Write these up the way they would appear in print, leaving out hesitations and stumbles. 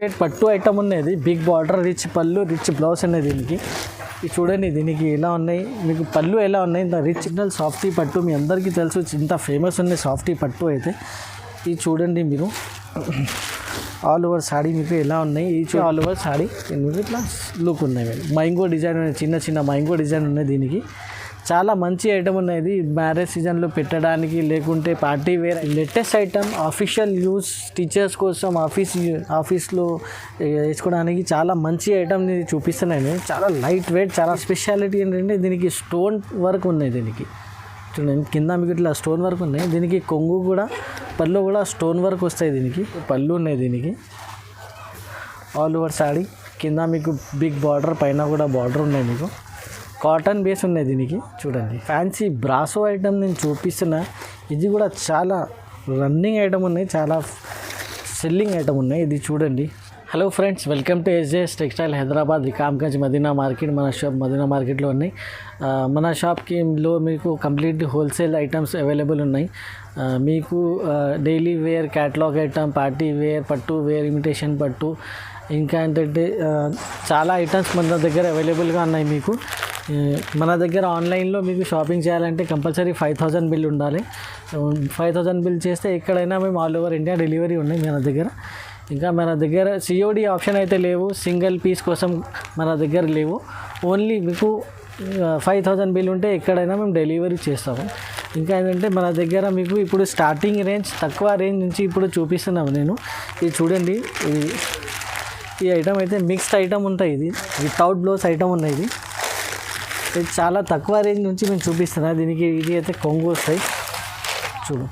పట్టు ఐటమ్ ఉన్నది, big border, rich పళ్ళు, రిచ్ బ్లౌజ్ అనేది దీనికి. ఇది చూడండి, దీనికి ఎలా ఉన్నాయి, మీకు పళ్ళు ఎలా ఉన్నాయి, ఇంత రిచ్ సిగ్నల్ సాఫ్టీ పట్టు మీ అందరికీ తెలుసు, ఇంత ఫేమస్ ఉన్నాయి సాఫ్టీ పట్టు అయితే. ఇది చూడండి మీరు, ఆల్ ఓవర్ సాడీ మీకు ఎలా ఉన్నాయి, ఈ ఆల్ ఓవర్ సాడీ మీకు ఇట్లా లుక్ ఉన్నాయి. మైంగో డిజైన్ ఉన్నాయి, చిన్న చిన్న మైంగో డిజైన్ ఉన్నాయి దీనికి. చాలా మంచి ఐటమ్ ఉన్నది మ్యారేజ్ సీజన్లో పెట్టడానికి, లేకుంటే party wear latest item, official use, teachers కోసం ఆఫీస్లో వేసుకోవడానికి చాలా మంచి ఐటమ్ని చూపిస్తున్నాను. చాలా లైట్ వెయిట్, చాలా స్పెషాలిటీ ఏంటంటే దీనికి స్టోన్ వర్క్ ఉన్నాయి. దీనికి చూడండి కింద మీకు ఇట్లా స్టోన్ వర్క్ ఉన్నాయి. దీనికి కొంగు కూడా, పళ్ళు కూడా స్టోన్ వర్క్ వస్తాయి. దీనికి పళ్ళు ఉన్నాయి. దీనికి ఆల్ ఓవర్ సాడీ, కింద మీకు బిగ్ బార్డర్, పైన కూడా బార్డర్ ఉన్నాయి. మీకు కాటన్ బేస్ ఉన్నాయి దీనికి. చూడండి ఫ్యాన్సీ బ్రాసో ఐటమ్ నేను చూపిస్తున్నా. ఇది కూడా చాలా రన్నింగ్ ఐటమ్ ఉన్నాయి, చాలా సెల్లింగ్ ఐటమ్ ఉన్నాయి. ఇది చూడండి. Hello friends, welcome to SJS textile Hyderabad, వికామ్గంజ్ మదీనా మార్కెట్. మన షాప్ మదీనా మార్కెట్లో ఉన్నాయి. మన షాప్కిలో మీకు కంప్లీట్ హోల్సేల్ ఐటమ్స్ అవైలబుల్ ఉన్నాయి. మీకు daily wear, catalogue item, party wear, పట్టు వేర్, ఇమిటేషన్ పట్టు, ఇంకా ఏంటంటే చాలా ఐటమ్స్ మన దగ్గర అవైలబుల్గా ఉన్నాయి. మీకు మన దగ్గర ఆన్లైన్లో మీకు షాపింగ్ చేయాలంటే కంపల్సరీ 5000 బిల్ ఉండాలి. 5000 బిల్ చేస్తే ఎక్కడైనా మేము ఆల్ ఓవర్ ఇండియా డెలివరీ ఉన్నాయి మన దగ్గర. ఇంకా మన దగ్గర సిఓడి ఆప్షన్ అయితే లేవు, సింగిల్ పీస్ కోసం మన దగ్గర లేవు. ఓన్లీ మీకు 5000 బిల్ ఉంటే ఎక్కడైనా మేము డెలివరీ చేస్తాము. ఇంకా ఏంటంటే మన దగ్గర మీకు ఇప్పుడు స్టార్టింగ్ రేంజ్, తక్కువ రేంజ్ నుంచి ఇప్పుడు చూపిస్తున్నాము నేను. ఇది చూడండి, ఈ ఐటమ్ అయితే మిక్స్డ్ ఐటమ్ ఉంటాయి. ఇది వితౌట్ బ్లౌజ్ ఐటమ్ ఉన్నాయి. ఇది చాలా తక్కువ రేంజ్ నుంచి మేము చూపిస్తున్నా. దీనికి ఇది అయితే కొంగు వస్తాయి. చూడు,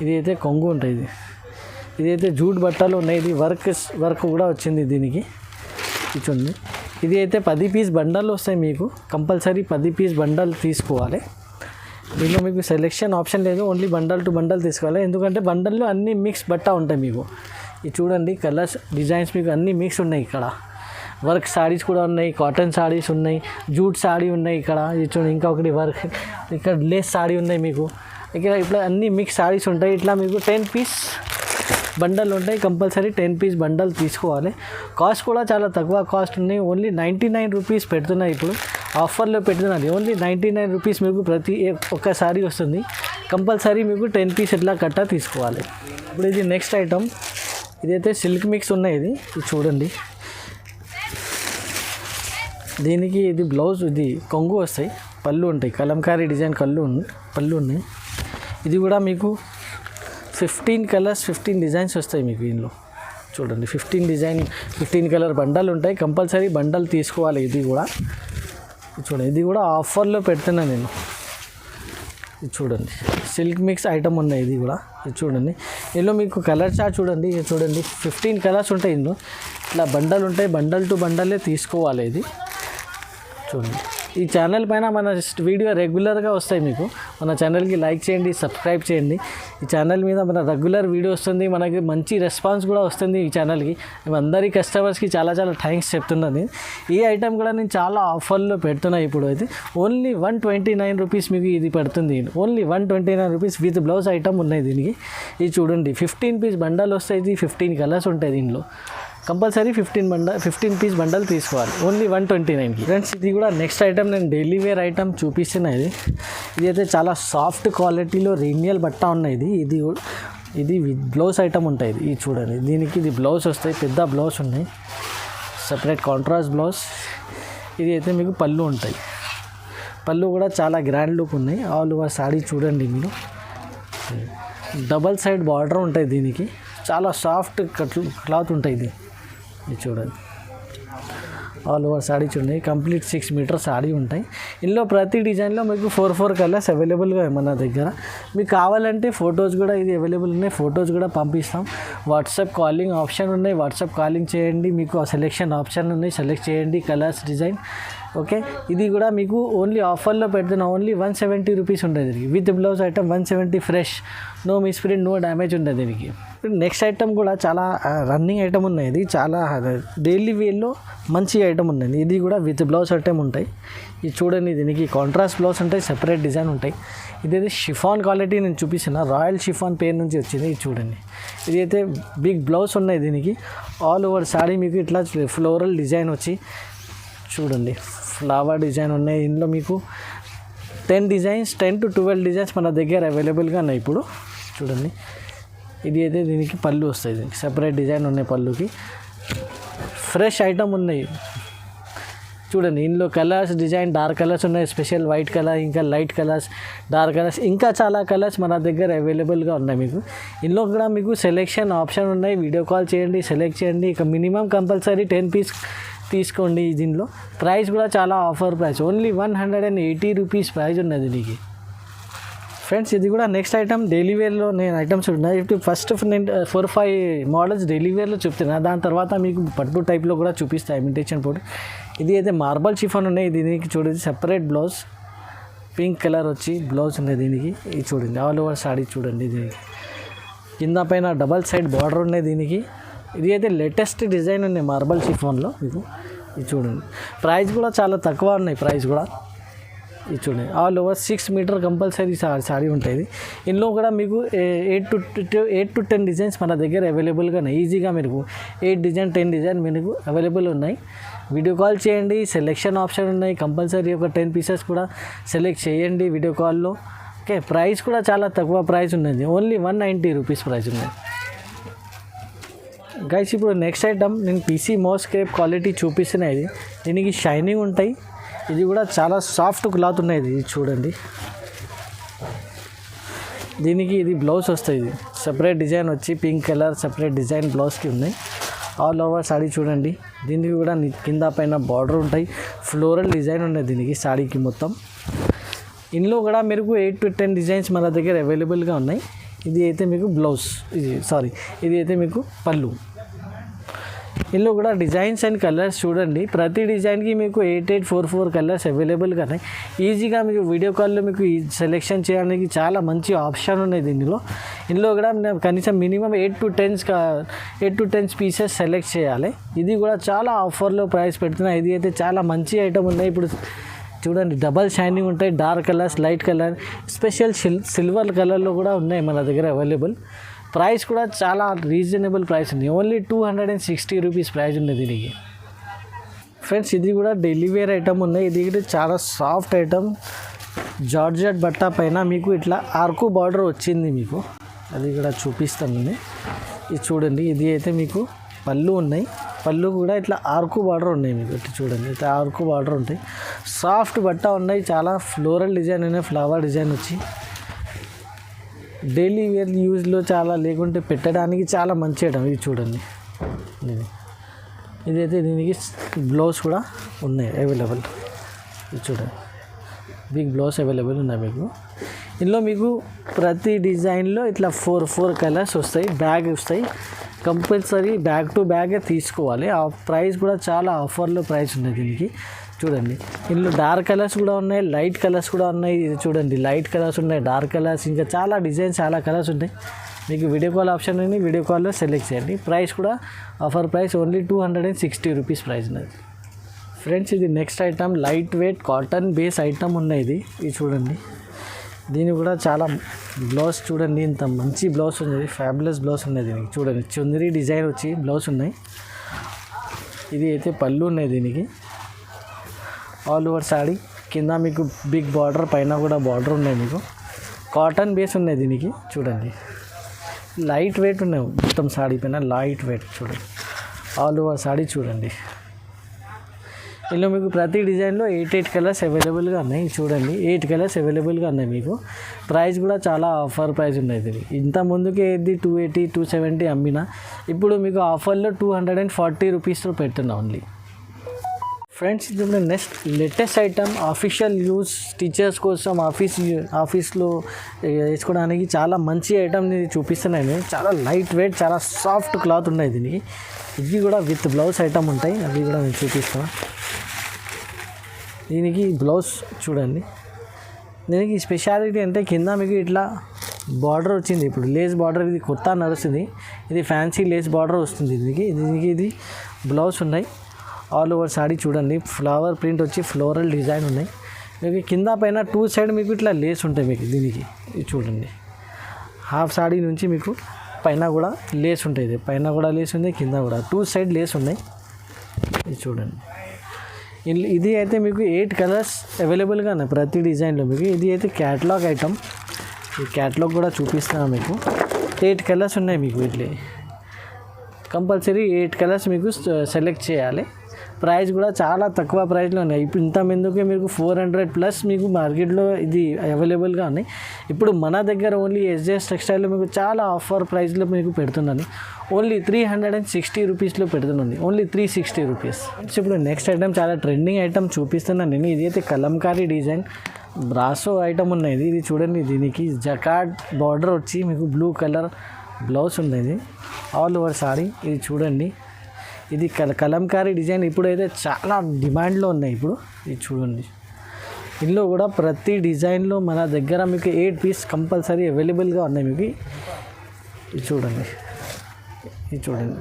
ఇది అయితే కొంగు ఉంటుంది. ఇది అయితే జూట్ బట్టలు ఉన్నాయి. ఇది వర్క్ కూడా వచ్చింది దీనికి. ఇది చూడండి, ఇది అయితే 10 పీస్ బండల్ వస్తాయి. మీకు కంపల్సరీ 10 పీస్ బండల్ తీసుకోవాలి. దీనిలో మీకు సెలెక్షన్ ఆప్షన్ లేదు, ఓన్లీ బండల్ టు బండల్ తీసుకోవాలి. ఎందుకంటే బండల్లో అన్ని మిక్స్ బట్ట ఉంటాయి మీకు. ఇది చూడండి, కలర్స్, డిజైన్స్ మీకు అన్నీ మిక్స్ ఉన్నాయి. ఇక్కడ వర్క్ సారీస్ కూడా ఉన్నాయి, కాటన్ సారీస్ ఉన్నాయి, జూట్ సారీ ఉన్నాయి. ఇక్కడ ఇది చూడండి, ఇంకా ఒకటి వర్క్, ఇక్కడ లేస్ సారీ ఉన్నాయి. మీకు ఇక్కడ ఇట్లా అన్ని మిక్స్ సారీస్ ఉంటాయి. ఇట్లా మీకు 10 పీస్ బండల్ ఉంటాయి. కంపల్సరీ 10 పీస్ బండల్ తీసుకోవాలి. కాస్ట్ కూడా చాలా తక్కువ కాస్ట్ ఉన్నాయి. ఓన్లీ 99 రూపీస్ పెడుతున్నాయి. ఇప్పుడు ఆఫర్లో పెడుతున్నది. ఓన్లీ 99 రూపీస్ మీకు ప్రతి ఒక్క సారీ వస్తుంది. కంపల్సరీ మీకు 10 పీస్ ఎట్లా కట్టా తీసుకోవాలి. ఇప్పుడు ఇది నెక్స్ట్ ఐటమ్. ఇదైతే సిల్క్ మిక్స్ ఉన్నాయి. ఇది చూడండి, దీనికి ఇది బ్లౌజ్, ఇది కొంగు వస్తాయి, పళ్ళు ఉంటాయి, కలంకారీ డిజైన్ పళ్ళు ఉన్నాయి. ఇది కూడా మీకు 15 కలర్స్, 15 డిజైన్స్ వస్తాయి మీకు దీనిలో. చూడండి, 15 కలర్ బండల్ ఉంటాయి. కంపల్సరీ బండల్ తీసుకోవాలి. ఇది కూడా చూడండి, ఇది కూడా ఆఫర్లో పెడుతున్నా నేను. ఇది చూడండి, సిల్క్ మిక్స్ ఐటమ్ ఉన్నాయి. ఇది కూడా ఇది చూడండి, ఇందులో మీకు కలర్ చార్ట్ చూడండి. ఇది చూడండి, 15 కలర్స్ ఉంటాయి ఇందులో. ఇట్లా బండల్ ఉంటాయి, బండల్ టు బండలే తీసుకోవాలి. ఇది చూడండి, ఈ ఛానల్ పైన మన వీడియో రెగ్యులర్గా వస్తాయి. మీకు మన ఛానల్కి లైక్ చేయండి, సబ్స్క్రైబ్ చేయండి. ఈ ఛానల్ మీద మన రెగ్యులర్ వీడియో వస్తుంది, మనకి మంచి రెస్పాన్స్ కూడా వస్తుంది ఈ ఛానల్కి. అందరి కస్టమర్స్కి చాలా చాలా థ్యాంక్స్ చెప్తున్నాను. ఈ ఐటమ్ కూడా నేను చాలా ఆఫర్లో పెడుతున్నా. ఇప్పుడు అయితే ఓన్లీ 129 రూపీస్ మీకు ఇది పడుతుంది. Only 129 rupees with blouse item ఉన్నాయి దీనికి. ఇది చూడండి, 15 పీస్ బండల్ వస్తాయి. ఇది 15 కలర్స్ ఉంటాయి దీనిలో. కంపల్సరీ 15 పీస్ బండల్ తీసుకోవాలి. ఓన్లీ 129కి. ఫ్రెండ్స్, ఇది కూడా నెక్స్ట్ ఐటమ్ నేను డైలీ వేర్ ఐటమ్ చూపిస్తున్నా. ఇది అయితే చాలా సాఫ్ట్ క్వాలిటీలో రీనియల్ బట్ట ఉన్నాయి. ఇది విత్ బ్లౌజ్ ఐటమ్ ఉంటాయి. ఇది చూడండి, దీనికి ఇది బ్లౌజ్ వస్తాయి, పెద్ద బ్లౌజ్ ఉన్నాయి, సపరేట్ కాంట్రాస్ట్ బ్లౌజ్. ఇది అయితే మీకు పళ్ళు ఉంటాయి. పళ్ళు కూడా చాలా గ్రాండ్ లుక్ ఉన్నాయి. ఆల్ ఓవర్ సాడీ చూడండి, మీరు డబల్ సైడ్ బార్డర్ ఉంటాయి. దీనికి చాలా సాఫ్ట్ క్లాత్ ఉంటాయి. ఇది చూడండి, ఆల్ ఓవర్ సాడీ చూడండి, కంప్లీట్ 6 మీటర్ సాడీ ఉంటాయి. ఇందులో ప్రతి డిజైన్లో మీకు 4 కలర్స్ అవైలబుల్గా మన దగ్గర. మీకు కావాలంటే ఫొటోస్ కూడా ఇది అవైలబుల్ ఉన్నాయి, ఫొటోస్ కూడా పంపిస్తాం. వాట్సాప్ కాలింగ్ ఆప్షన్ ఉన్నాయి, వాట్సాప్ కాలింగ్ చేయండి. మీకు సెలెక్షన్ ఆప్షన్ ఉన్నాయి, సెలెక్ట్ చేయండి కలర్స్, డిజైన్. ఓకే, ఇది కూడా మీకు ఓన్లీ ఆఫర్లో పెడుతున్నా. ఓన్లీ 170 రూపీస్ ఉంటుంది. With blouse item 170 fresh, no misprint, no damage ఉంటుంది దీనికి. నెక్స్ట్ ఐటమ్ కూడా చాలా రన్నింగ్ ఐటమ్ ఉన్నాయి. ఇది చాలా డైలీ వేర్లో మంచి ఐటమ్ ఉన్నది. ఇది కూడా విత్ బ్లౌజ్ ఐటమ్ ఉంటాయి. ఇది చూడండి, దీనికి కాంట్రాస్ట్ బ్లౌజ్ ఉంటాయి, సెపరేట్ డిజైన్ ఉంటాయి. ఇదైతే షిఫాన్ క్వాలిటీ నేను చూపిస్తున్నా, రాయల్ షిఫాన్ పేరు నుంచి వచ్చింది. ఇది చూడండి, ఇది అయితే బిగ్ బ్లౌజ్ ఉన్నాయి. దీనికి ఆల్ ఓవర్ సాడీ మీకు ఇట్లా ఫ్లోరల్ డిజైన్ వచ్చి చూడండి, ఫ్లవర్ డిజైన్ ఉన్నాయి. ఇందులో మీకు 10 to 12 డిజైన్స్ మన దగ్గర అవైలబుల్గా ఉన్నాయి. ఇప్పుడు చూడండి, ఇది అయితే దీనికి పళ్ళు వస్తాయి. దీనికి సెపరేట్ డిజైన్ ఉన్నాయి. పళ్ళుకి ఫ్రెష్ ఐటమ్ ఉన్నాయి. చూడండి, ఇందులో కలర్స్ డిజైన్ డార్క్ కలర్స్ ఉన్నాయి, స్పెషల్ వైట్ కలర్, ఇంకా లైట్ కలర్స్, డార్క్ కలర్స్, ఇంకా చాలా కలర్స్ మన దగ్గర అవైలబుల్గా ఉన్నాయి. మీకు ఇందులో కూడా మీకు సెలెక్షన్ ఆప్షన్ ఉన్నాయి. వీడియో కాల్ చేయండి, సెలెక్ట్ చేయండి. ఇక మినిమం కంపల్సరీ 10 పీస్ తీసుకోండి. దీనిలో ప్రైస్ కూడా చాలా offer price, only 180 rupees price ఉన్నది దీనికి. ఫ్రెండ్స్, ఇది కూడా నెక్స్ట్ ఐటమ్ డైలీ వేర్లో నేను ఐటమ్స్ ఉన్నాయి. ఇప్పుడు ఫస్ట్ నేను 4-5 మోడల్స్ డైలీ వేర్లో చెప్తున్నా, దాని తర్వాత మీకు పట్టు టైప్లో కూడా చూపిస్తాను ఇమిటేషన్ పట్టు. ఇది అయితే మార్బల్ షిఫాన్ ఉన్నాయి. దీనికి చూడండి, సెపరేట్ బ్లౌజ్ పింక్ కలర్ వచ్చి బ్లౌజ్ ఉన్నాయి దీనికి. ఇది చూడండి, ఆల్ ఓవర్ సాడీ చూడండి. దీనికి కింద పైన డబల్ సైడ్ బార్డర్ ఉన్నాయి దీనికి. ఇది అయితే లేటెస్ట్ డిజైన్ ఉన్నాయి మార్బల్ షిఫాన్లో మీకు. ఇది చూడండి, ప్రైస్ కూడా చాలా తక్కువ ఉన్నాయి. ప్రైస్ కూడా ఇది చూడండి, all over 6 metre compulsory sari ఉంటుంది. ఇందులో కూడా మీకు 8 to 10 డిజైన్స్ మన దగ్గర అవైలబుల్గా ఉన్నాయి. ఈజీగా మీకు 8 డిజైన్ 10 డిజైన్ మీకు అవైలబుల్ ఉన్నాయి. వీడియో కాల్ చేయండి, సెలెక్షన్ ఆప్షన్ ఉన్నాయి. కంపల్సరీ ఒక 10 పీసెస్ కూడా సెలెక్ట్ చేయండి వీడియో కాల్లో. ఓకే, ప్రైస్ కూడా చాలా తక్కువ ప్రైస్ ఉన్నది, ఓన్లీ 190 రూపీస్ ప్రైస్ ఉన్నది. గైస్, ఇప్పుడు నెక్స్ట్ ఐటమ్ నేను పీసీ మోస్ క్రేప్ క్వాలిటీ చూపిస్తున్నాయి. దీనికి షైనింగ్ ఉంటాయి. ఇది కూడా చాలా సాఫ్ట్ క్లాత్ ఉన్నాయి. ఇది చూడండి, దీనికి ఇది బ్లౌజ్ వస్తుంది. ఇది సెపరేట్ డిజైన్ వచ్చి పింక్ కలర్ సెపరేట్ డిజైన్ బ్లౌజ్కి ఉన్నాయి. ఆల్ ఓవర్ సాడీ చూడండి, దీనికి కూడా కింద పైన బార్డర్ ఉంటాయి. ఫ్లోరల్ డిజైన్ ఉన్నాయి దీనికి సాడీకి మొత్తం. ఇందులో కూడా మీకు 8 to 10 డిజైన్స్ మన దగ్గర అవైలబుల్గా ఉన్నాయి. ఇది అయితే మీకు బ్లౌజ్, ఇది అయితే మీకు పళ్ళు. ఇందులో కూడా డిజైన్స్ అండ్ కలర్స్ చూడండి, ప్రతి డిజైన్కి మీకు 8844 కలర్స్ అవైలబుల్గా ఉన్నాయి. ఈజీగా మీకు వీడియో కాల్లో మీకు సెలెక్షన్ చేయడానికి చాలా మంచి ఆప్షన్ ఉన్నాయి దీనిలో. ఇందులో కూడా కనీసం మినిమం 8 to 10 పీసెస్ సెలెక్ట్ చేయాలి. ఇది కూడా చాలా ఆఫర్లో ప్రైస్ పెడుతున్నాయి. ఇది అయితే చాలా మంచి ఐటమ్ ఉన్నాయి. ఇప్పుడు చూడండి, డబల్ షైనింగ్ ఉంటాయి. Dark colours, light colour, special silver కలర్లో కూడా ఉన్నాయి మన దగ్గర అవైలబుల్. ప్రైస్ కూడా చాలా రీజనబుల్ ప్రైస్ ఉంది, ఓన్లీ 260 రూపీస్ ప్రైస్ ఉంది దీనికి. ఫ్రెండ్స్, ఇది కూడా డైలీ వేర్ ఐటమ్ ఉన్నాయి. ఇది చాలా సాఫ్ట్ ఐటమ్, జార్జెట్ బట్ట పైన మీకు ఇట్లా ఆర్కు బార్డర్ వచ్చింది మీకు. అది కూడా చూపిస్తాను నేను. ఇది చూడండి, ఇది అయితే మీకు పళ్ళు ఉన్నాయి. పళ్ళు కూడా ఇట్లా ఆర్కు బార్డర్ ఉన్నాయి మీకు. ఇట్లా చూడండి, ఇట్లా ఆర్కు బార్డర్ ఉంటాయి. సాఫ్ట్ బట్ట ఉన్నాయి. చాలా ఫ్లోరల్ డిజైన్ ఉన్నాయి, ఫ్లవర్ డిజైన్ వచ్చి డైలీ వేర్ యూజ్లో చాలా, లేకుంటే పెట్టడానికి చాలా మంచి ఐటమ్. ఇది చూడండి, ఇదైతే దీనికి బ్లౌజ్ కూడా ఉన్నాయి అవైలబుల్. ఇది చూడండి, బిగ్ బ్లౌజ్ అవైలబుల్ ఉన్నాయి మీకు. ఇందులో మీకు ప్రతి డిజైన్లో ఇట్లా 4 కలర్స్ వస్తాయి. బ్యాగ్ వస్తాయి, కంపల్సరీ బ్యాగ్ టు బ్యాగే తీసుకోవాలి. ఆ ప్రైస్ కూడా చాలా ఆఫర్లో ప్రైస్ ఉంది దీనికి. చూడండి, ఇందులో డార్క్ కలర్స్ కూడా ఉన్నాయి, లైట్ కలర్స్ కూడా ఉన్నాయి. ఇది చూడండి, లైట్ కలర్స్ ఉన్నాయి, డార్క్ కలర్స్, ఇంకా చాలా డిజైన్స్, చాలా కలర్స్ ఉంటాయి. మీకు వీడియో కాల్ ఆప్షన్ ఉంది, వీడియో కాల్లో సెలెక్ట్ చేయండి. ప్రైస్ కూడా offer price, only 260 rupees price ఉన్నది. ఫ్రెండ్స్, ఇది next item light weight cotton base item ఉన్నాయి. ఇది చూడండి, దీని కూడా చాలా బ్లౌజ్ చూడండి, ఇంత మంచి బ్లౌజ్ ఉన్నది, ఫ్యాబులస్ బ్లౌజ్ ఉన్నది దీనికి. చూడండి, చుందరి డిజైన్ వచ్చి బ్లౌజ్ ఉన్నాయి. ఇది అయితే పళ్ళు ఉన్నాయి దీనికి. ఆల్ ఓవర్ సాడీ కింద మీకు బిగ్ బార్డర్, పైన కూడా బార్డర్ ఉన్నాయి మీకు. కాటన్ బేస్ ఉన్నాయి దీనికి. చూడండి, లైట్ వెయిట్ ఉన్నాయి మొత్తం సాడీ పైన, లైట్ వెయిట్ చూడండి. ఆల్ ఓవర్ సాడీ చూడండి, ఇందులో మీకు ప్రతి డిజైన్లో 8 కలర్స్ అవైలబుల్గా ఉన్నాయి. చూడండి, 8 కలర్స్ అవైలబుల్గా ఉన్నాయి మీకు. ప్రైస్ కూడా చాలా ఆఫర్ ప్రైస్ ఉన్నాయి ఇది. ఇంత ముందుకే ఇది 280 270 అమ్మినా, ఇప్పుడు మీకు ఆఫర్లో 240 రూపీస్తో పెడుతున్నా ఓన్లీ. ఫ్రెండ్స్, ఇప్పుడు next latest item official use teachers కోసం ఆఫీస్లో వేసుకోవడానికి చాలా మంచి ఐటమ్ చూపిస్తున్నాయి. చాలా లైట్ వెయిట్, చాలా సాఫ్ట్ క్లాత్ ఉన్నాయి దీనికి. ఇది కూడా విత్ బ్లౌజ్ ఐటమ్ ఉంటాయి, అవి కూడా నేను చూపిస్తాను. దీనికి బ్లౌజ్ చూడండి, దీనికి స్పెషాలిటీ అంటే కింద మీకు ఇట్లా బార్డర్ వచ్చింది. ఇప్పుడు లేస్ బార్డర్ ఇది కొత్త నడుస్తుంది. ఇది ఫ్యాన్సీ లేస్ బార్డర్ వస్తుంది దీనికి ఇది బ్లౌజ్ ఉన్నాయి. ఆల్ ఓవర్ సాడీ చూడండి, ఫ్లవర్ ప్రింట్ వచ్చి ఫ్లోరల్ డిజైన్ ఉన్నాయి. మీకు కింద పైన 2 సైడ్ మీకు ఇట్లా లేస్ ఉంటాయి. మీకు దీనికి ఇది చూడండి, హాఫ్ సాడీ నుంచి మీకు పైన కూడా లేస్ ఉంటుంది. పైన కూడా లేస్ ఉంది, కింద కూడా 2 సైడ్ లేస్ ఉన్నాయి. ఇది చూడండి. ఇది అయితే మీకు 8 కలర్స్ అవైలబుల్గా ఉన్నాయి ప్రతి డిజైన్లో. మీకు ఇది అయితే క్యాటలాగ్ ఐటమ్. ఈ క్యాటలాగ్ కూడా చూపిస్తున్నాను మీకు. 8 కలర్స్ ఉన్నాయి మీకు. ఇట్లా కంపల్సరీ 8 కలర్స్ మీకు సెలెక్ట్ చేయాలి. ప్రైస్ కూడా చాలా తక్కువ ప్రైస్లో ఉన్నాయి. ఇప్పుడు ఇంత ముందుకే మీకు 400+ మీకు మార్కెట్లో ఇది అవైలబుల్గా ఉన్నాయి. ఇప్పుడు మన దగ్గర ఓన్లీ ఎస్జేఎస్ టెక్స్టైల్లో మీకు చాలా ఆఫర్ ప్రైస్లో మీకు పెడుతున్నాను. ఓన్లీ 360 రూపీస్లో పెడుతున్నాను. Only 360 rupees. ఇప్పుడు నెక్స్ట్ ఐటమ్ చాలా ట్రెండింగ్ ఐటమ్ చూపిస్తున్నాను నేను. ఇది అయితే కలంకారీ డిజైన్ బ్రాసో ఐటమ్ ఉన్నది. ఇది చూడండి, దీనికి జకార్డ్ బార్డర్ వచ్చి మీకు బ్లూ కలర్ బ్లౌజ్ ఉన్నది. ఆల్ ఓవర్ సారీ ఇది చూడండి. ఇది కలంకారీ డిజైన్ ఇప్పుడైతే చాలా డిమాండ్లో ఉన్నాయి. ఇప్పుడు ఇది చూడండి, ఇందులో కూడా ప్రతి డిజైన్లో మన దగ్గర మీకు 8 పీస్ కంపల్సరీ అవైలబుల్గా ఉన్నాయి. మీకు ఇది చూడండి, ఇది చూడండి.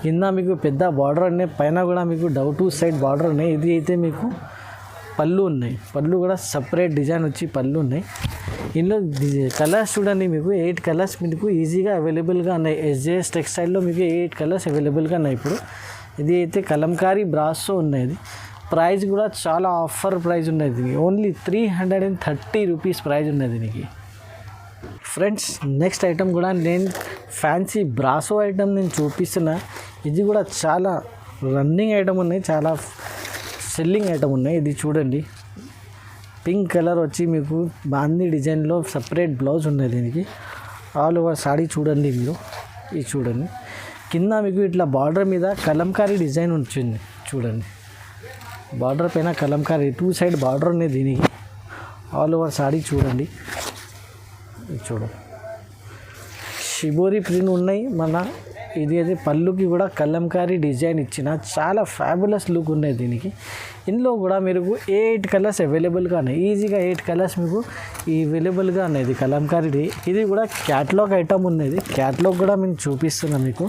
కింద మీకు పెద్ద బార్డర్ ఉన్నాయి, పైన కూడా మీకు 2 సైడ్ బార్డర్ ఉన్నాయి. ఇది అయితే మీకు పళ్ళు ఉన్నాయి. పళ్ళు కూడా సపరేట్ డిజైన్ వచ్చి పళ్ళు ఉన్నాయి. ఇందులో కలర్స్ చూడండి, మీకు 8 కలర్స్ మీకు ఈజీగా అవైలబుల్గా ఉన్నాయి. ఎస్జేఎస్ టెక్స్టైల్లో మీకు 8 కలర్స్ అవైలబుల్గా ఉన్నాయి. ఇప్పుడు ఇది అయితే కలంకారీ బ్రాసో ఉన్నది. ప్రైస్ కూడా చాలా ఆఫర్ ప్రైస్ ఉన్నది. దీనికి ఓన్లీ 330 రూపీస్ ప్రైస్ ఉన్నది దీనికి. ఫ్రెండ్స్, నెక్స్ట్ ఐటమ్ కూడా నేను ఫ్యాన్సీ బ్రాసో ఐటమ్ నేను చూపిస్తున్నా. ఇది కూడా చాలా రన్నింగ్ ఐటమ్ ఉన్నాయి, చాలా సెల్లింగ్ ఐటమ్ ఉన్నాయి. ఇది చూడండి, పింక్ కలర్ వచ్చి మీకు బాందీ డిజైన్లో సపరేట్ బ్లౌజ్ ఉన్నది. దీనికి ఆల్ ఓవర్ సాడీ చూడండి మీరు. ఇది చూడండి, కింద మీకు ఇట్లా బార్డర్ మీద కలంకారీ డిజైన్ వచ్చింది. చూడండి, బార్డర్ పైన కలంకారీ 2 సైడ్ బార్డర్ ఉన్నది దీనికి. ఆల్ ఓవర్ సాడీ చూడండి. ఇది చూడండి, షిబోరి ప్రింట్ ఉన్నాయి. మన ఇది అయితే పళ్ళుకి కూడా కలంకారీ డిజైన్ ఇచ్చిన చాలా ఫ్యాబులస్ లుక్ ఉన్నాయి దీనికి. ఇందులో కూడా మీకు 8 కలర్స్ అవైలబుల్గా ఉన్నాయి. ఈజీగా 8 కలర్స్ మీకు అవైలబుల్గా ఉన్నాయి. ఇది కలంకారీ. ఇది కూడా క్యాటలాగ్ ఐటమ్ ఉన్నది. క్యాటలాగ్ కూడా మేము చూపిస్తున్నాం మీకు.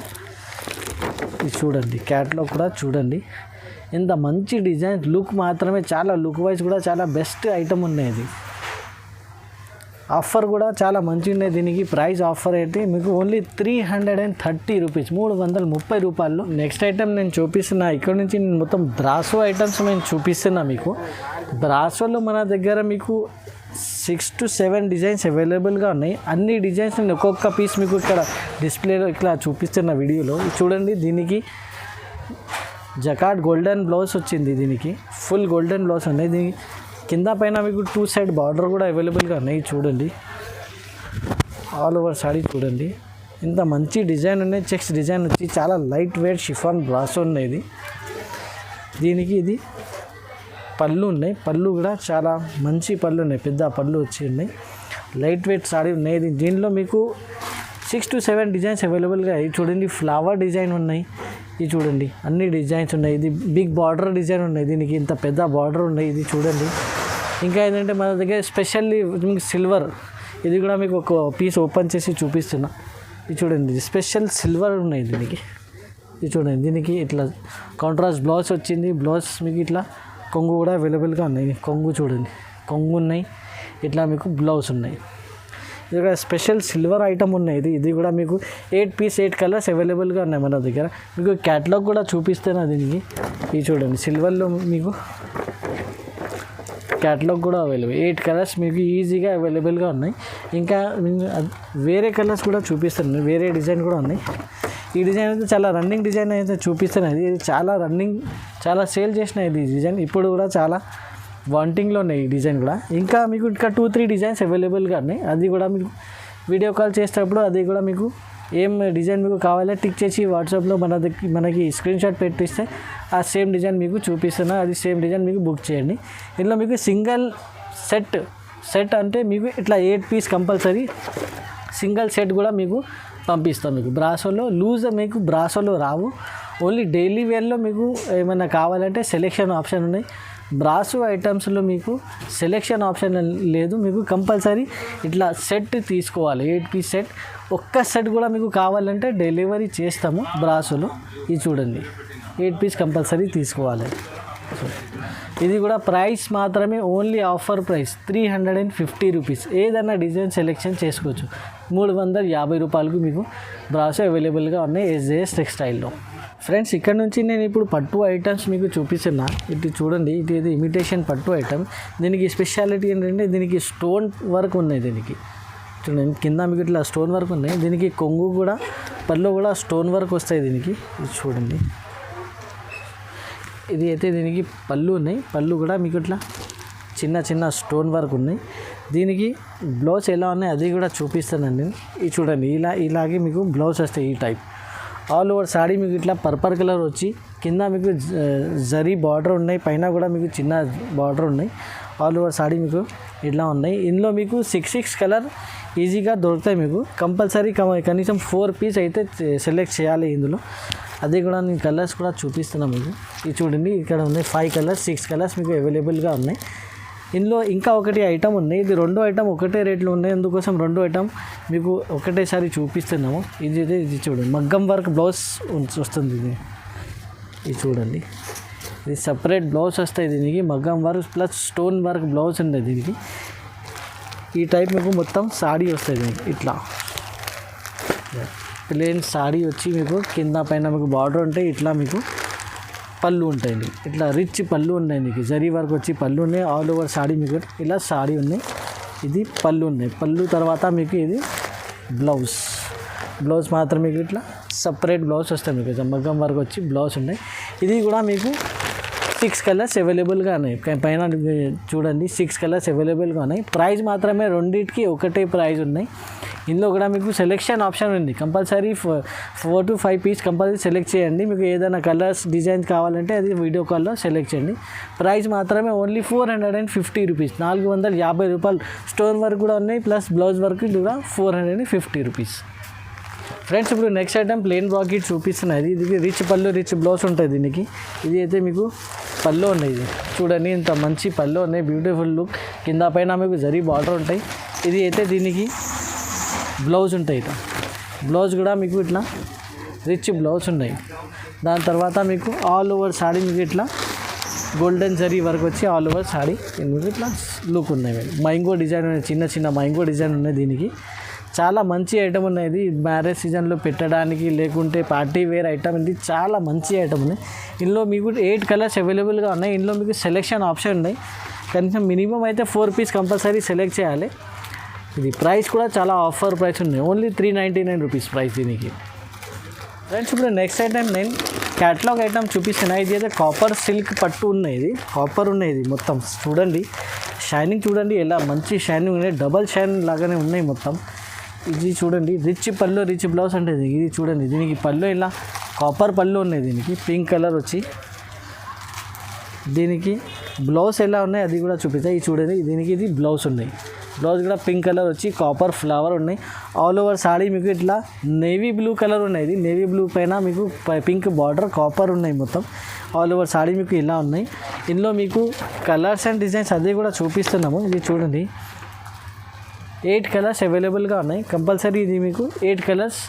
ఇది చూడండి, క్యాటలాగ్ కూడా చూడండి. ఇంత మంచి డిజైన్ లుక్ మాత్రమే, చాలా లుక్ వైజ్ కూడా చాలా బెస్ట్ ఐటమ్ ఉన్నాయి. ఇది ఆఫర్ కూడా చాలా మంచిగా ఉన్నాయి. దీనికి ప్రైస్ ఆఫర్ అయితే మీకు ఓన్లీ 330 రూపీస్, 330 రూపాయలు. నెక్స్ట్ ఐటమ్ నేను చూపిస్తున్నా. ఇక్కడ నుంచి నేను మొత్తం బ్రాసో ఐటమ్స్ నేను చూపిస్తున్నా మీకు. బ్రాసోలో మన దగ్గర మీకు 6 to 7 డిజైన్స్ అవైలబుల్గా ఉన్నాయి. అన్ని డిజైన్స్ నేను ఒక్కొక్క పీస్ మీకు ఇక్కడ డిస్ప్లేలో ఇట్లా చూపిస్తున్న వీడియోలో. చూడండి, దీనికి జకార్డ్ గోల్డెన్ బ్లౌజ్ వచ్చింది. దీనికి ఫుల్ గోల్డెన్ బ్లౌజ్ ఉన్నాయి. దీనికి కింద పైన మీకు 2 సైడ్ బార్డర్ కూడా అవైలబుల్గా ఉన్నాయి. చూడండి, ఆల్ ఓవర్ సాడీ చూడండి. ఇంత మంచి డిజైన్ ఉన్నాయి. చెక్స్ డిజైన్ వచ్చి చాలా లైట్ వెయిట్ షిఫాన్ బ్రాసో ఉన్నాయి. దీనికి ఇది పళ్ళు ఉన్నాయి. పళ్ళు కూడా చాలా మంచి పళ్ళు ఉన్నాయి, పెద్ద పళ్ళు వచ్చి ఉన్నాయి. లైట్ వెయిట్ సాడీ ఉన్నాయి. దీనిలో మీకు 6 to 7 డిజైన్స్ అవైలబుల్గా. ఇది చూడండి, ఫ్లవర్ డిజైన్ ఉన్నాయి. ఇది చూడంండి, అన్ని డిజైన్స్ ఉన్నాయి. ఇది బిగ్ బార్డర్ డిజైన్ ఉన్నాయి. దీనికి ఇంత పెద్ద బార్డర్ ఉన్నాయి. ఇది చూడండి. ఇంకా ఏంటంటే మన దగ్గర స్పెషల్లీ మీకు సిల్వర్, ఇది కూడా మీకు ఒక పీస్ ఓపెన్ చేసి చూపిస్తున్నా. ఇది చూడండి, స్పెషల్ సిల్వర్ ఉన్నాయి దీనికి. ఇది చూడండి, దీనికి ఇట్లా కాంట్రాస్ట్ బ్లౌజ్ వచ్చింది. బ్లౌజ్ మీకు ఇట్లా కొంగు కూడా అవైలబుల్గా ఉన్నాయి. కొంగు చూడండి, కొంగు ఉన్నాయి. ఇట్లా మీకు బ్లౌజ్ ఉన్నాయి. ఇది కూడా స్పెషల్ సిల్వర్ ఐటమ్ ఉన్నాయి. ఇది కూడా మీకు 8 పీస్ 8 కలర్స్ అవైలబుల్గా ఉన్నాయి మన దగ్గర. మీకు క్యాటలాగ్ కూడా చూపిస్తున్నా దీనికి. ఇది చూడండి, సిల్వర్లో మీకు క్యాటలాగ్ కూడా అవైలబుల్. 8 కలర్స్ మీకు ఈజీగా అవైలబుల్గా ఉన్నాయి. ఇంకా వేరే కలర్స్ కూడా చూపిస్తున్నాను. వేరే డిజైన్ కూడా ఉన్నాయి. ఈ డిజైన్ అయితే చాలా రన్నింగ్ డిజైన్ అయితే చూపిస్తున్నాయి. ఇది చాలా రన్నింగ్, చాలా సేల్ చేసిన ఇది డిజైన్. ఇప్పుడు కూడా చాలా వాంటింగ్లో ఉన్నాయి ఈ డిజైన్ కూడా. ఇంకా మీకు ఇంకా 2-3 డిజైన్స్ అవైలబుల్గా ఉన్నాయి. అది కూడా మీకు వీడియో కాల్ చేసేటప్పుడు అది కూడా మీకు ఏం డిజైన్ మీకు కావాలో టిక్ చేసి వాట్సాప్లో మనకి స్క్రీన్ షాట్ పెట్టిస్తే ఆ సేమ్ డిజైన్ మీకు చూపిస్తున్నా. అది సేమ్ డిజైన్ మీకు బుక్ చేయండి. ఇందులో మీకు సింగిల్ సెట్ అంటే మీకు ఇట్లా 8 పీస్ కంపల్సరీ సింగిల్ సెట్ కూడా మీకు పంపిస్తాం. మీకు బ్రాసోలో లూజ్ మీకు బ్రాసోలో రావు. ఓన్లీ డైలీ వేర్లో మీకు ఏమైనా కావాలంటే సెలెక్షన్ ఆప్షన్ ఉన్నాయి. బ్రాసో ఐటమ్స్లో మీకు సెలెక్షన్ ఆప్షన్ లేదు, మీకు కంపల్సరీ ఇట్లా సెట్ తీసుకోవాలి. 8 పీస్ సెట్. ఒక్క సెట్ కూడా మీకు కావాలంటే డెలివరీ చేస్తాము బ్రాసోలో. ఇది చూడండి, 8 పీస్ కంపల్సరీ తీసుకోవాలి. ఇది కూడా ప్రైస్ మాత్రమే ఓన్లీ ఆఫర్ ప్రైస్ 350 రూపీస్. ఏదైనా డిజైన్ సెలెక్షన్ చేసుకోవచ్చు. 350 రూపాయలకు మీకు బ్రాసో అవైలబుల్గా ఉన్నాయి ఎస్జేఎస్ టెక్స్టైల్లో. ఫ్రెండ్స్, ఇక్కడ నుంచి నేను ఇప్పుడు పట్టు ఐటమ్స్ మీకు చూపిస్తున్నా. ఇది చూడండి, ఇది ఇమిటేషన్ పట్టు ఐటమ్. దీనికి స్పెషాలిటీ ఏంటంటే దీనికి స్టోన్ వర్క్ ఉన్నాయి. దీనికి చూడండి, కింద మీకు ఇట్లా స్టోన్ వర్క్ ఉన్నాయి. దీనికి కొంగు కూడా, పళ్ళు కూడా స్టోన్ వర్క్ వస్తాయి దీనికి. ఇది చూడండి, ఇది అయితే దీనికి పళ్ళు ఉన్నాయి. పళ్ళు కూడా మీకు ఇట్లా చిన్న చిన్న స్టోన్ వర్క్ ఉన్నాయి. దీనికి బ్లౌజ్ ఎలా ఉన్నాయి అది కూడా చూపిస్తానండి. ఇది చూడండి, ఇలాగే మీకు బ్లౌజ్ వస్తాయి ఈ టైప్. ఆల్ ఓవర్ సాడీ మీకు ఇట్లా పర్పల్ కలర్ వచ్చి కింద మీకు జరీ బార్డర్ ఉన్నాయి, పైన కూడా మీకు చిన్న బార్డర్ ఉన్నాయి. ఆల్ ఓవర్ సాడీ మీకు ఇట్లా ఉన్నాయి. ఇందులో మీకు 6 కలర్ ఈజీగా దొరుకుతాయి. మీకు కంపల్సరీ కనీసం 4 పీస్ అయితే సెలెక్ట్ చేయాలి ఇందులో. అది కూడా నేను కలర్స్ కూడా చూపిస్తున్నాను మీకు. ఇది చూడండి, ఇక్కడ ఉన్నాయి 5 కలర్స్, 6 కలర్స్ మీకు అవైలబుల్గా ఉన్నాయి. ఇందులో ఇంకా ఒకటి ఐటమ్ ఉన్నాయి. ఇది 2 ఐటమ్ ఒకటే రేట్లో ఉన్నాయి. అందుకోసం 2 ఐటమ్ మీకు ఒకటేసారి చూపిస్తున్నాము. ఇది చూడండి, మగ్గం వర్క్ బ్లౌజ్ వస్తుంది. ఇది చూడండి, ఇది సపరేట్ బ్లౌజ్ వస్తాయి దీనికి. మగ్గం work plus stone work blouse ఉంది దీనికి. ఈ టైప్ మీకు మొత్తం సాడీ వస్తుంది దీనికి. ఇట్లా ప్లేన్ సాడీ వచ్చి మీకు కింద పైన మీకు బార్డర్ ఉంటాయి. ఇట్లా మీకు పళ్ళు ఉంటాయండి. ఇట్లా రిచ్ పళ్ళు ఉన్నాయి. మీకు జరీ వర్క్ వచ్చి పళ్ళు ఉన్నాయి. ఆల్ ఓవర్ సాడీ మీకు ఇలా సాడీ ఉన్నాయి. ఇది పళ్ళు ఉన్నాయి. పళ్ళు తర్వాత మీకు ఇది బ్లౌజ్ మాత్రం మీకు ఇట్లా సపరేట్ బ్లౌజ్ వస్తాయి. మీకు మగ్గం వర్క్ వచ్చి బ్లౌజ్ ఉన్నాయి. ఇది కూడా మీకు 6 కలర్స్ అవైలబుల్గా ఉన్నాయి. పైన చూడండి, 6 కలర్స్ అవైలబుల్గా ఉన్నాయి. ప్రైస్ మాత్రమే రెండింటికి ఒకటే ప్రైస్ ఉన్నాయి. ఇందులో కూడా మీకు సెలెక్షన్ ఆప్షన్ ఉంది. Compulsory 4 to 5 piece compulsory select చేయండి. మీకు ఏదైనా కలర్స్ డిజైన్స్ కావాలంటే అది వీడియో కాల్లో సెలెక్ట్ చేయండి. ప్రైస్ మాత్రమే ఓన్లీ 450 రూపీస్, 450 రూపాయలు. స్టోన్ వర్క్ కూడా ఉన్నాయి, ప్లస్ బ్లౌజ్ వర్క్ కూడా 450 రూపీస్. ఫ్రెండ్స్, ఇప్పుడు నెక్స్ట్ ఐటమ్ ప్లెయిన్ బ్రాకెట్ చూపిస్తున్నది. ఇది రిచ్ పళ్ళు, రిచ్ బ్లౌజ్ ఉంటుంది దీనికి. ఇది అయితే మీకు పళ్ళు ఉన్నాయి. ఇది చూడండి, ఇంత మంచి పళ్ళు ఉన్నాయి, బ్యూటిఫుల్ లుక్. కింద పైన మీకు జరీ బార్డర్ ఉంటాయి. ఇది అయితే దీనికి బ్లౌజ్ ఉంటాయి. ఇట్లా బ్లౌజ్ కూడా మీకు ఇట్లా రిచ్ బ్లౌజ్ ఉన్నాయి. దాని తర్వాత మీకు ఆల్ ఓవర్ సాడీ మీకు ఇట్లా గోల్డెన్ జరీ వర్క్ వచ్చి ఆల్ ఓవర్ సాడీ మీకు ఇట్లా లుక్ ఉన్నాయి. మైంగో డిజైన్ ఉన్నాయి, చిన్న చిన్న మైంగో డిజైన్ ఉన్నాయి దీనికి. చాలా మంచి ఐటమ్ ఉన్నాయి. ఇది మ్యారేజ్ సీజన్లో పెట్టడానికి, లేకుంటే పార్టీ వేర్ ఐటమ్. ఇది చాలా మంచి ఐటమ్ ఉన్నాయి. ఇందులో మీకు 8 కలర్స్ అవైలబుల్గా ఉన్నాయి. ఇందులో మీకు సెలెక్షన్ ఆప్షన్ ఉన్నాయి. కనీసం మినిమం అయితే 4 పీస్ కంపల్సరీ సెలెక్ట్ చేయాలి. ఇది ప్రైస్ కూడా చాలా ఆఫర్ ప్రైస్ ఉన్నాయి. ఓన్లీ 399 రూపీస్ ప్రైస్ దీనికి. ఫ్రెండ్స్, ఇప్పుడు నెక్స్ట్ ఐటమ్ నేను క్యాటలాగ్ ఐటమ్ చూపిస్తున్నా. ఇది అయితే కాపర్ సిల్క్ పట్టు ఉన్నాయి. ఇది కాపర్ ఉన్నాయి. ఇది మొత్తం చూడండి, షైనింగ్ చూడండి, ఎలా మంచి షైనింగ్ ఉన్నాయి. డబల్ షైన్ లాగానే ఉన్నాయి మొత్తం. ఇది చూడండి, రిచ్ పళ్ళు, రిచ్ బ్లౌజ్ అంటే ఇది చూడండి. దీనికి పళ్ళు ఇలా కాపర్ పళ్ళు ఉన్నాయి. దీనికి పింక్ కలర్ వచ్చి, దీనికి బ్లౌజ్ ఎలా ఉన్నాయి అది కూడా చూపిస్తాయి. ఇది చూడండి, దీనికి ఇది బ్లౌజ్ ఉన్నాయి. బ్లౌజ్ కూడా పింక్ కలర్ వచ్చి కాపర్ ఫ్లవర్ ఉన్నాయి. ఆల్ ఓవర్ సాడీ మీకు ఇట్లా నేవీ బ్లూ కలర్ ఉన్నాయి. ఇది నేవీ బ్లూ పైన మీకు పింక్ బార్డర్, కాపర్ ఉన్నాయి మొత్తం. ఆల్ ఓవర్ సాడీ మీకు ఇలా ఉన్నాయి. ఇందులో మీకు కలర్స్ అండ్ డిజైన్స్ అది కూడా చూపిస్తున్నాము. ఇది చూడండి, 8 కలర్స్ అవైలబుల్గా ఉన్నాయి. కంపల్సరీ ఇది మీకు 8 కలర్స్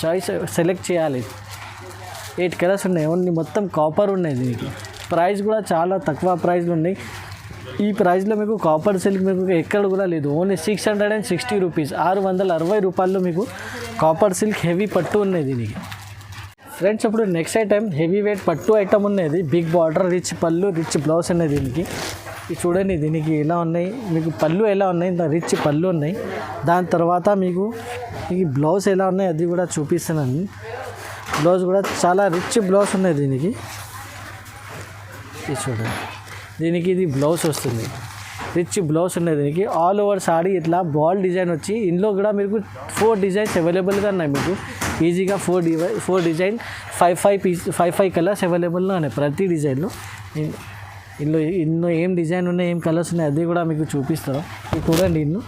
చాయిస్ సెలెక్ట్ చేయాలి. 8 కలర్స్ ఉన్నాయి. ఓన్లీ మొత్తం కాపర్ ఉన్నాయి. దీనికి ప్రైస్ కూడా చాలా తక్కువ ప్రైస్లో ఉన్నాయి. ఈ ప్రైస్లో మీకు కాపర్ సిల్క్ మీకు ఎక్కడ కూడా లేదు. ఓన్లీ 660 రూపీస్, 660 రూపాయల్లో మీకు కాపర్ సిల్క్ హెవీ పట్టు ఉన్నాయి దీనికి. ఫ్రెండ్స్, ఇప్పుడు నెక్స్ట్ ఐటమ్ హెవీ వెయిట్ పట్టు ఐటమ్ ఉన్నది. బిగ్ బార్డర్, రిచ్ పళ్ళు, రిచ్ బ్లౌజ్ ఉన్నాయి దీనికి. ఇది చూడండి, దీనికి ఎలా ఉన్నాయి, మీకు పళ్ళు ఎలా ఉన్నాయి, ఇంత రిచ్ పళ్ళు ఉన్నాయి. దాని తర్వాత మీకు ఈ బ్లౌజ్ ఎలా ఉన్నాయి అది కూడా చూపిస్తున్నాను. బ్లౌజ్ కూడా చాలా రిచ్ బ్లౌజ్ ఉన్నాయి దీనికి. ఇది చూడండి, దీనికి ఇది బ్లౌజ్ వస్తుంది. రిచ్ బ్లౌజ్ ఉన్నాయి దీనికి. ఆల్ ఓవర్ సాడీ ఇట్లా బాల్ డిజైన్ వచ్చి, ఇందులో కూడా మీకు 4 డిజైన్స్ అవైలబుల్గా ఉన్నాయి. మీకు ఈజీగా 4 డిజైన్ 5 కలర్స్ అవైలబుల్గా ఉన్నాయి ప్రతి డిజైన్లో. ఇందులో ఏం డిజైన్ ఉన్నాయి, ఏం కలర్స్ ఉన్నాయి అది కూడా మీకు చూపిస్తాను. ఇది చూడండి, ఇನ್ನು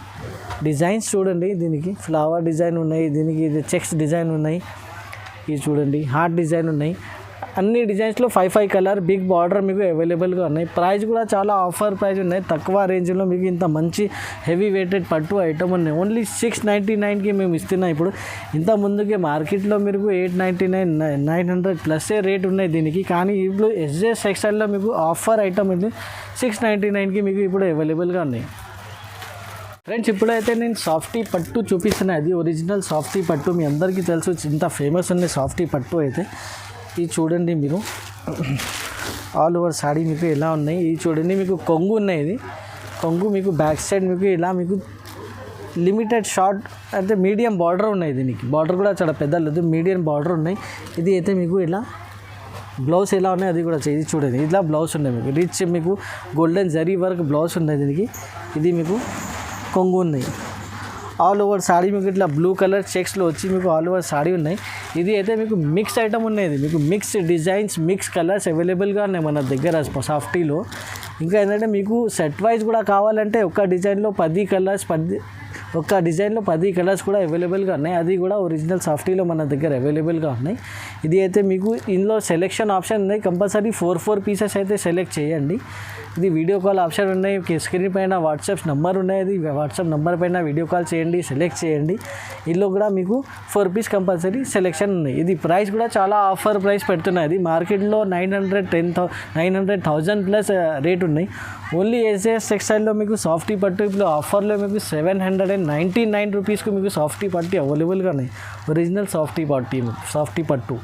డిజైన్స్ చూడండి. దీనికి ఫ్లవర్ డిజైన్ ఉన్నాయి, దీనికి ఇది చెక్స్ డిజైన్ ఉన్నాయి. ఇది చూడండి, హార్ట్ డిజైన్ ఉన్నాయి. అన్ని డిజైన్స్లో 5 కలర్ బిగ్ బార్డర్ మీకు అవైలబుల్గా ఉన్నాయి. ప్రైస్ కూడా చాలా ఆఫర్ ప్రైస్ ఉన్నాయి. తక్కువ రేంజ్లో మీకు ఇంత మంచి హెవీ వెయిటెడ్ పట్టు ఐటమ్ ఉన్నాయి. ఓన్లీ 699కి మేము ఇస్తున్నాం. ఇప్పుడు ఇంత ముందుకే మార్కెట్లో మీరు 899 900 ప్లస్సే రేట్ ఉన్నాయి దీనికి. కానీ ఇప్పుడు ఎస్జెస్ టెక్స్టైల్లో మీకు ఆఫర్ ఐటమ్ ఇది 699కి మీకు ఇప్పుడు అవైలబుల్గా ఉన్నాయి. ఫ్రెండ్స్ ఇప్పుడైతే నేను సాఫ్టీ పట్టు చూపిస్తున్నాను. అది ఒరిజినల్ సాఫ్టీ పట్టు మీ అందరికీ తెలుసు, ఇంత ఫేమస్ ఉంది సాఫ్టీ పట్టు అయితే. ఇది చూడండి మీరు, ఆల్ ఓవర్ సాడీ మీకు ఎలా ఉన్నాయి. ఇది చూడండి మీకు కొంగు ఉన్నాయి. ఇది కొంగు మీకు బ్యాక్ సైడ్ మీకు ఇలా మీకు లిమిటెడ్ షార్ట్ అంటే మీడియం బార్డర్ ఉన్నాయి. దీనికి బార్డర్ కూడా చాలా పెద్ద లేదు, మీడియం బార్డర్ ఉన్నాయి. ఇది అయితే మీకు ఇలా బ్లౌజ్ ఎలా ఉన్నాయి అది కూడా ఇది చూడండి. ఇట్లా బ్లౌజ్ ఉన్నాయి మీకు రిచ్ మీకు గోల్డెన్ జరీ వర్క్ బ్లౌజ్ ఉన్నాయి దీనికి. ఇది మీకు కొంగు ఉన్నాయి. ఆల్ ఓవర్ సాడీ మీకు ఇట్లా బ్లూ కలర్ చెక్స్లో వచ్చి మీకు ఆల్ ఓవర్ సాడీ ఉన్నాయి. ఇది అయితే మీకు మిక్స్ ఐటమ్ ఉన్నాయి. మీకు మిక్స్ డిజైన్స్ మిక్స్ కలర్స్ అవైలబుల్గా ఉన్నాయి మన దగ్గర సాఫ్టీలో. ఇంకా ఏంటంటే మీకు సెట్ వైజ్ కూడా కావాలంటే ఒక డిజైన్లో 10 కలర్స్ కూడా అవైలబుల్గా ఉన్నాయి. అది కూడా ఒరిజినల్ సాఫ్టీలో మన దగ్గర అవైలబుల్గా ఉన్నాయి. ఇది అయితే మీకు ఇందులో సెలెక్షన్ ఆప్షన్ ఉన్నాయి. కంపల్సరీ 4 పీసెస్ అయితే సెలెక్ట్ చేయండి. ఇది వీడియో కాల్ ఆప్షన్ ఉన్నాయి. స్క్రీన్ పైన వాట్సాప్ నెంబర్ ఉన్నాయి. అది వాట్సాప్ నెంబర్ పైన వీడియో కాల్ చేయండి, సెలెక్ట్ చేయండి. ఇందులో కూడా మీకు 4 పీస్ కంపల్సరీ సెలెక్షన్ ఉన్నాయి. ఇది ప్రైస్ కూడా చాలా ఆఫర్ ప్రైస్ పెడుతున్నాయి. అది మార్కెట్లో 900,000 ప్లస్ రేట్ ఉన్నాయి. ఓన్లీ ఎస్ఎస్ టెక్స్టైల్లో మీకు సాఫ్టీ పట్టు ఇప్పుడు ఆఫర్లో మీకు 799 రూపీస్కి మీకు సాఫ్టీ పట్టు అవైలబుల్గా ఉన్నాయి. ఒరిజినల్ సాఫ్టీ పట్టు.